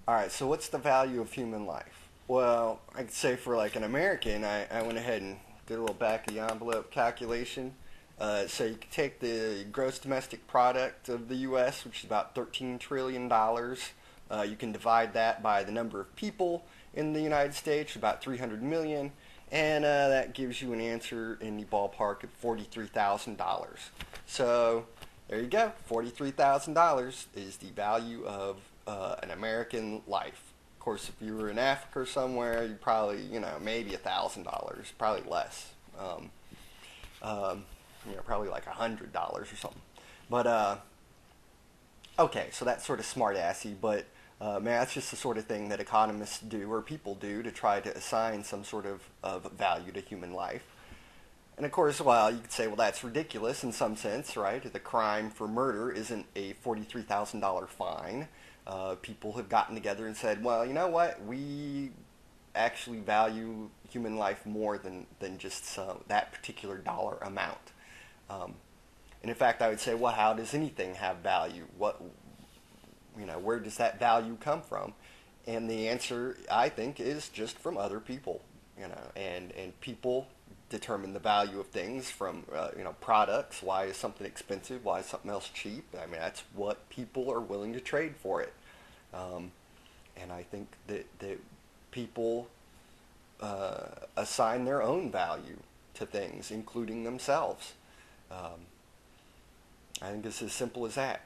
Alright, so what's the value of human life? Well, I could say for like an American, I went ahead and did a little back of the envelope calculation. So you could take the gross domestic product of the U.S., which is about $13 trillion. You can divide that by the number of people in the United States, about 300 million, and that gives you an answer in the ballpark of $43,000. So there you go. $43,000 is the value of an American life. Of course, if you were in Africa or somewhere, you probably, maybe $1,000, probably less. Um, um, Probably like $100 or something. But okay, so that's sort of smart assy, but man, that's just the sort of thing that economists do or people do to try to assign some sort of value to human life. And of course, well, you could say, well, that's ridiculous in some sense, right? The crime for murder isn't a $43,000 fine. People have gotten together and said, well, you know what? We actually value human life more than just that particular dollar amount. Um, and in fact, I would say, well, how does anything have value? Where does that value come from? And the answer, I think, is just from other people. And people determine the value of things from products. Why is something expensive? Why is something else cheap? I mean, that's what people are willing to trade for it. Um, and I think that people assign their own value to things, including themselves. Um, I think it's as simple as that.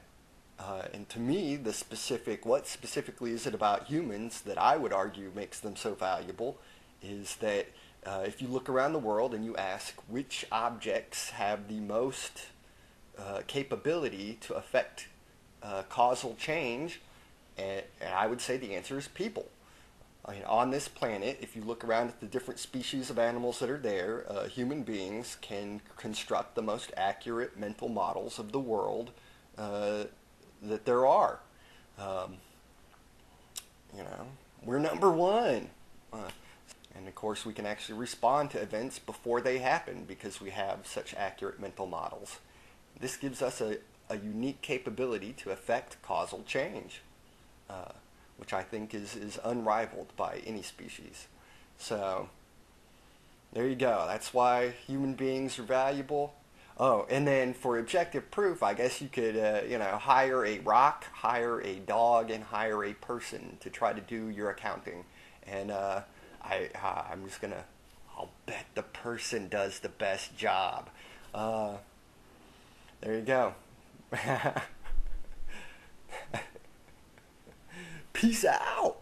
And to me, what specifically is it about humans that I would argue makes them so valuable is that if you look around the world and you ask which objects have the most capability to affect causal change, and I would say the answer is people. I mean, on this planet, if you look around at the different species of animals that are there, human beings can construct the most accurate mental models of the world uh, that there are. Um, you know, we're number one. Uh, and of course, we can actually respond to events before they happen because we have such accurate mental models. This gives us a unique capability to affect causal change, uh, which I think is unrivaled by any species. So, there you go. That's why human beings are valuable. Oh, and then for objective proof, I guess you could, hire a rock, hire a dog, and hire a person to try to do your accounting. And I'm just gonna, I'll bet the person does the best job. Uh, there you go. Peace out.